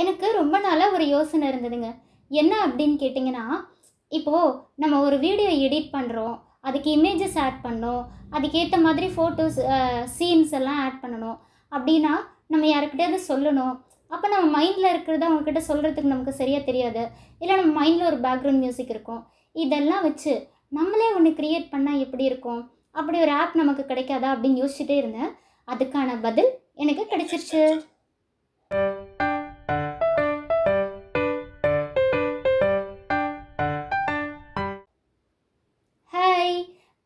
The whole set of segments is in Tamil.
எனக்கு ரொம்ப நாளாக ஒரு யோசனை இருந்ததுங்க. என்ன அப்படின்னு கேட்டிங்கன்னா, இப்போது நம்ம ஒரு வீடியோ எடிட் பண்ணுறோம். அதுக்கு இமேஜஸ் ஆட் பண்ணணும். அதுக்கேற்ற மாதிரி ஃபோட்டோஸ் சீன்ஸ் எல்லாம் ஆட் பண்ணணும். அப்படின்னா நம்ம யாருக்கிட்டயாவது சொல்லணும். அப்போ நம்ம மைண்டில் இருக்கிறத அவங்கக்கிட்ட சொல்கிறதுக்கு நமக்கு சரியாக தெரியாது. இல்லை நம்ம மைண்டில் ஒரு பேக்ரவுண்ட் மியூசிக் இருக்கும். இதெல்லாம் வச்சு நம்மளே ஒன்று க்ரியேட் பண்ணால் எப்படி இருக்கும்? அப்படி ஒரு ஆப் நமக்கு கிடைக்காதா அப்படின்னு யோசிச்சுட்டே இருந்தேன். அதுக்கான பதில் எனக்கு கிடைச்சிருச்சு. ஹாய்!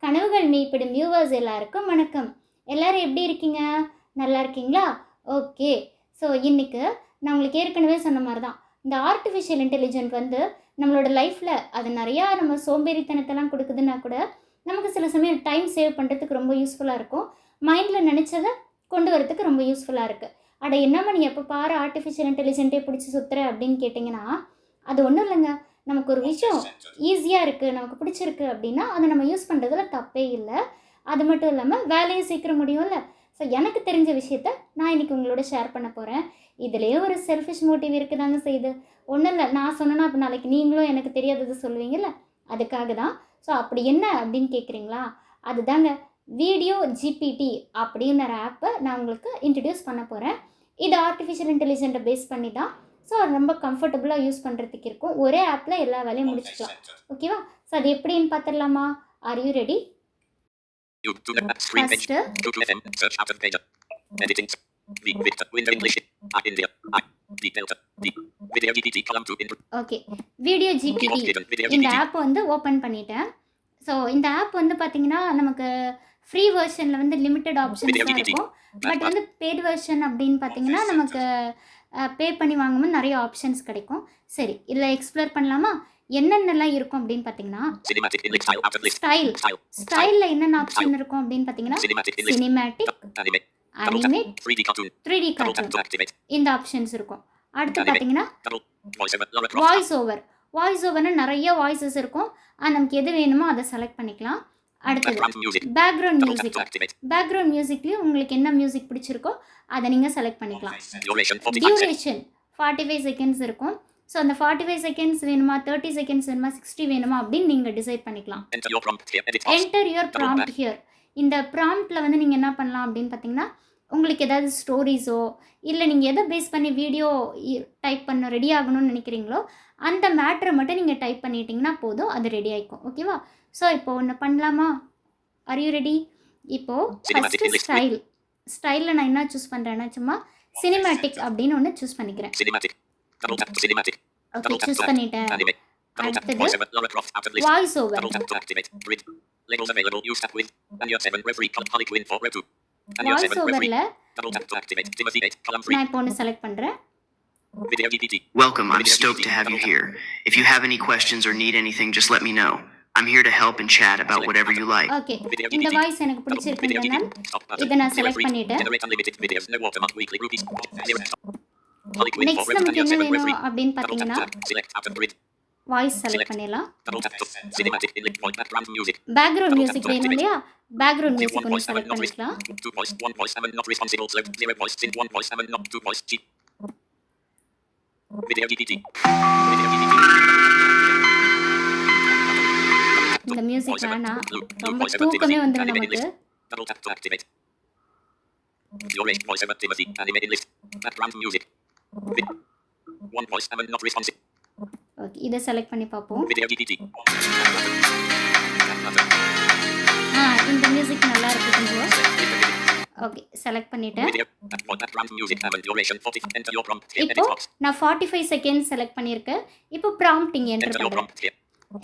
கனவுகள் மெய்ப்படும் வியூவர்ஸ் எல்லாருக்கும் வணக்கம். எல்லாரும் எப்படி இருக்கீங்க? நல்லா இருக்கீங்களா? ஓகே. ஸோ இன்னைக்கு நான் உங்களுக்கு ஏற்கனவே சொன்ன மாதிரி தான். இந்த ஆர்டிஃபிஷியல் இன்டெலிஜென்ட் வந்து நம்மளோட லைஃப்பில் அது நிறையா நம்ம சோம்பேறித்தனத்தெல்லாம் கொடுக்குதுன்னா கூட நமக்கு சில சமயம் டைம் சேவ் பண்ணுறதுக்கு ரொம்ப யூஸ்ஃபுல்லாக இருக்கும். மைண்டில் நினச்சதை கொண்டு வரதுக்கு ரொம்ப யூஸ்ஃபுல்லாக இருக்குது. அட என்னம்மா நீ எப்போ பாரு ஆர்டிஃபிஷியல் இன்டெலிஜென்ட்டே பிடிச்சி சுற்றுற அப்படின்னு கேட்டிங்கன்னா, அது ஒன்றும் இல்லைங்க. நமக்கு ஒரு விஷயம் ஈஸியாக இருக்குது, நமக்கு பிடிச்சிருக்கு அப்படின்னா அதை நம்ம யூஸ் பண்ணுறதுல தப்பே இல்லை. அது மட்டும் இல்லாமல் வேலையும் சீக்கிரம் முடியும்ல. ஸோ எனக்கு தெரிஞ்ச விஷயத்த நான் இன்றைக்கி உங்களோட ஷேர் பண்ண போகிறேன். இதுலேயே ஒரு செல்ஃபிஷ் மோட்டிவ் இருக்குதாங்க செய்யுது. ஒன்றும் இல்லை, நான் சொன்னேன்னா அப்போ நாளைக்கு நீங்களும் எனக்கு தெரியாதது சொல்லுவீங்கள்ல, அதுக்காக தான். ஸோ அப்படி என்ன அப்படின்னு கேட்குறீங்களா? அதுதாங்க வீடியோ ஜிபிடி அப்படின்ற ஆப்பை நான் உங்களுக்கு இன்ட்ரடியூஸ் பண்ண போகிறேன். இது ஆர்டிஃபிஷியல் இன்டெலிஜென்ட்டை பேஸ் பண்ணி தான். ஸோ அது ரொம்ப கம்ஃபர்டபுளாக யூஸ் பண்ணுறதுக்கு இருக்கும். ஒரே ஆப்பில் எல்லா வேலையும் முடிச்சுக்கலாம். ஓகேவா? ஸோ அது எப்படின்னு பார்த்துடலாமா? Are you ready? First okay, video GPT இந்த ஆப் வந்து ஓப்பன் பண்ணிட்டேன். ஸோ இந்த ஆப் வந்து பார்த்தீங்கன்னா நமக்கு ஃப்ரீ வெர்ஷனில் வந்து லிமிட்டட் ஆப்ஷன்ஸ் தான் இருக்கும். பட் வந்து பெய்ட் வெர்ஷன் அப்படின்னு பார்த்தீங்கன்னா நமக்கு பே பண்ணி வாங்கும்போது நிறைய ஆப்ஷன்ஸ் கிடைக்கும். சரி, இதில் எக்ஸ்ப்ளோர் பண்ணலாமா? என்னென்னலாம் இருக்கும் அப்படின்னு பார்த்தீங்கன்னா, ஸ்டைலில் என்னென்ன ஆப்ஷன் இருக்கும் அப்படின்னு பார்த்தீங்கன்னா, சினிமேட்டிக், அனிமேட், 3D கார்ட்டூன் இந்த ஆப்ஷன்ஸ் இருக்கும். அடுத்து பார்த்தீங்கன்னா வாய்ஸ் ஓவர்னு நிறைய வாய்ஸஸ் இருக்கும். நமக்கு எது வேணுமோ அதை செலக்ட் பண்ணிக்கலாம். அடுத்தது பேக்ரவுண்ட் மியூசிக்லேயும் உங்களுக்கு என்ன மியூசிக் பிடிச்சிருக்கோ அதை நீங்கள் செலக்ட் பண்ணிக்கலாம். டியூரேஷன் 45 செகண்ட்ஸ் இருக்கும். ஸோ அந்த 45 செகண்ட்ஸ் வேணுமா, 30 செகண்ட்ஸ் வேணுமா, 60 வேணுமா அப்படின்னு நீங்கள் டிசைட் பண்ணிக்கலாம். Enter your prompt here. இந்த ப்ராம்ப்டில் வந்து நீங்கள் என்ன பண்ணலாம் அப்படின்னு பார்த்தீங்கன்னா, உங்களுக்கு ஏதாவது ஸ்டோரிஸோ இல்லை நீங்கள் எதை பேஸ் பண்ணி வீடியோ டைப் பண்ண ரெடி ஆகணும்னு நினைக்கிறீங்களோ அந்த மேட்ரை மட்டும் நீங்கள் டைப் பண்ணிட்டீங்கன்னா போதும், அது ரெடி ஆகிக்கும். ஓகேவா? ஸோ இப்போ ஒன்று பண்ணலாமா? Are you ready? இப்போது ஃபஸ்ட்டு ஸ்டைலில் நான் என்ன சூஸ் பண்ணுறேன்னா, சும்மா சினிமேட்டிக் அப்படின்னு ஒன்று சூஸ் பண்ணிக்கிறேன். ஓகே, சூஸ் பண்ணிட்டேன். அடுத்தது வாய்ஸ் ஓவர். வாய்ஸ் ஓவரில் நான் இப்போ ஒன்று செலக்ட் பண்ணுறேன். Welcome, I'm stoked to have you here. If you have any questions or need anything, just let me know. I'm here to help and chat about whatever you like. Okay, இந்த வாய்ஸ் எனக்கு பிடிச்சிருக்குன்றதால இதை நான் செலக்ட் பண்ணிட்டேன். நெக்ஸ்ட் நமக்கு என்ன வேணும் அப்படின்னு பார்த்தீங்கன்னா, வாய்ஸ் செலக்ட் பண்ணிடலாம். பேக்ரவுண்ட் மியூசிக் வேணும் இல்லையா? பேக்ரவுண்ட் மியூசிக் ஒன்று செலக்ட் பண்ணிக்கலாம். இந்த மியூசிக் வேணாம், ரொம்ப தூக்கமே வந்துடும் நமக்கு. ஓகே, இதை செலக்ட் பண்ணி பார்ப்போம். இந்த மியூசிக் நல்லா இருக்கு கொஞ்சம். ஓகே, செலக்ட் பண்ணிட்டேன். இப்போ நான் 45 செகண்ட்ஸ் செலக்ட் பண்ணியிருக்கேன். இப்போ ப்ராம்ப்டிங் என்டர் பண்ணுறேன்.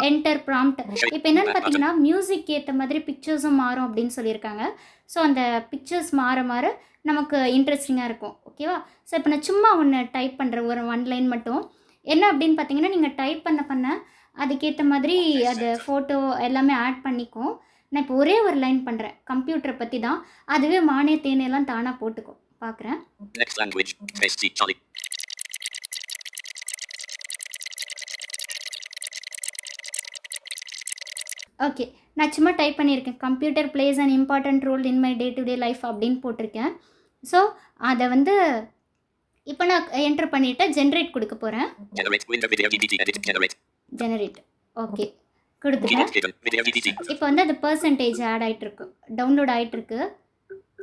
Enter prompt. இப்போ என்னென்னு பார்த்தீங்கன்னா, மியூசிக் ஏற்ற மாதிரி பிக்சர்ஸும் மாறும் அப்படின்னு சொல்லியிருக்காங்க. ஸோ அந்த பிக்சர்ஸ் மாற மாற நமக்கு இன்ட்ரெஸ்டிங்காக இருக்கும். ஓகேவா? ஸோ இப்போ நான் சும்மா ஒன்று டைப் பண்ணுறேன், ஒரு 1 லைன் மட்டும். என்ன அப்படின்னு பார்த்தீங்கன்னா, நீங்கள் டைப் பண்ண அதுக்கேற்ற மாதிரி அது ஃபோட்டோ எல்லாமே ஆட் பண்ணிக்கும். நான் இப்போ ஒரே ஒரு லைன் பண்ணுறேன், கம்ப்யூட்டரை பற்றி தான். அதுவே மானே தேனையெல்லாம் தானாக போட்டுக்கும். பார்க்குறேன். ஓகே, நான் சும்மா டைப் பண்ணியிருக்கேன், computer plays an important role in my day to day life அப்படின்னு போட்டிருக்கேன். ஸோ அதை வந்து இப்போ நான் என்டர் பண்ணிவிட்டு ஜென்ரேட் கொடுக்க போகிறேன். Generate window video DDT edit generate. Generate okay கொடுத்துட்டேன். Hidden video DDT. இப்போ வந்து அது பர்சன்டேஜ் ஆட் ஆகிட்டுருக்கு, டவுன்லோட் ஆகிட்டுருக்கு.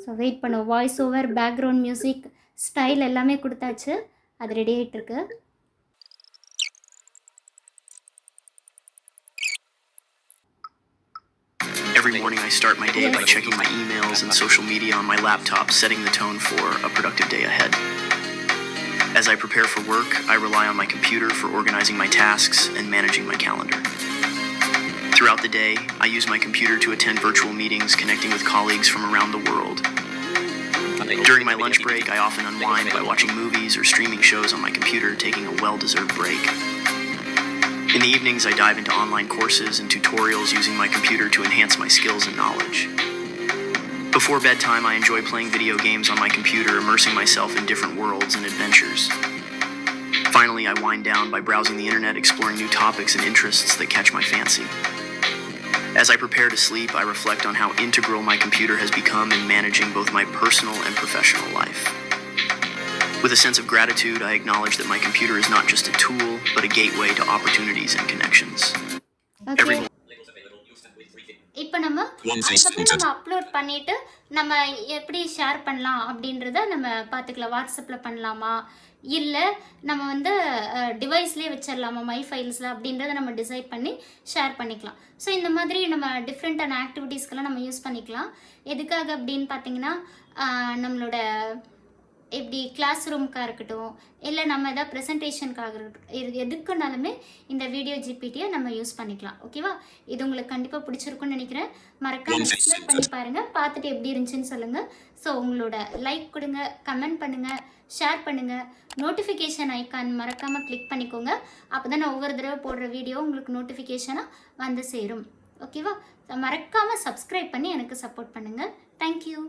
ஸோ வெயிட் பண்ணுவோம். Voice over, background music, style எல்லாமே கொடுத்தாச்சு. அது ரெடி ஆகிட்டுருக்கு. Every morning I start my day by checking my emails and social media on my laptop, setting the tone for a productive day ahead. As I prepare for work, I rely on my computer for organizing my tasks and managing my calendar. Throughout the day, I use my computer to attend virtual meetings, connecting with colleagues from around the world. During my lunch break, I often unwind by watching movies or streaming shows on my computer, taking a well-deserved break. In the evenings, I dive into online courses and tutorials using my computer to enhance my skills and knowledge. Before bedtime, I enjoy playing video games on my computer, immersing myself in different worlds and adventures. Finally, I wind down by browsing the internet, exploring new topics and interests that catch my fancy. As I prepare to sleep, I reflect on how integral my computer has become in managing both my personal and professional life. With a sense of gratitude, I acknowledge that my computer is not just a tool, but a gateway to opportunities and connections. Okay இப்போ நம்ம அதுக்கப்புறம் நம்ம அப்லோட் பண்ணிவிட்டு நம்ம எப்படி ஷேர் பண்ணலாம் அப்படின்றத நம்ம பார்த்துக்கலாம். வாட்ஸ்அப்பில் பண்ணலாமா, இல்லை நம்ம வந்து டிவைஸ்லேயே வச்சிடலாமா, மை ஃபைல்ஸில் அப்படின்றத நம்ம டிசைட் பண்ணி ஷேர் பண்ணிக்கலாம். ஸோ இந்த மாதிரி நம்ம டிஃப்ரெண்ட்டான ஆக்டிவிட்டீஸ்க்கெல்லாம் நம்ம யூஸ் பண்ணிக்கலாம். எதுக்காக அப்படின்னு பார்த்தீங்கன்னா, நம்மளோட எப்படி கிளாஸ் ரூமுக்காக இருக்கட்டும், இல்லை நம்ம எதாவது ப்ரெசன்டேஷனுக்காக இருக்கட்டும், எதுக்குனாலுமே இந்த வீடியோ ஜிபிடியை நம்ம யூஸ் பண்ணிக்கலாம். ஓகேவா? இது உங்களுக்கு கண்டிப்பாக பிடிச்சிருக்குன்னு நினைக்கிறேன். மறக்காம சப்ஸ்கிரைப் பண்ணி பாருங்கள், பார்த்துட்டு எப்படி இருந்துச்சுன்னு சொல்லுங்கள். ஸோ உங்களோட லைக் கொடுங்க, கமெண்ட் பண்ணுங்கள், ஷேர் பண்ணுங்கள், நோட்டிஃபிகேஷன் ஐக்கான் மறக்காமல் கிளிக் பண்ணிக்கோங்க. அப்போ தான் நான் ஒவ்வொரு தடவை போடுற வீடியோ உங்களுக்கு நோட்டிஃபிகேஷனாக வந்து சேரும். ஓகேவா? மறக்காமல் சப்ஸ்கிரைப் பண்ணி எனக்கு சப்போர்ட் பண்ணுங்கள். தேங்க்யூ.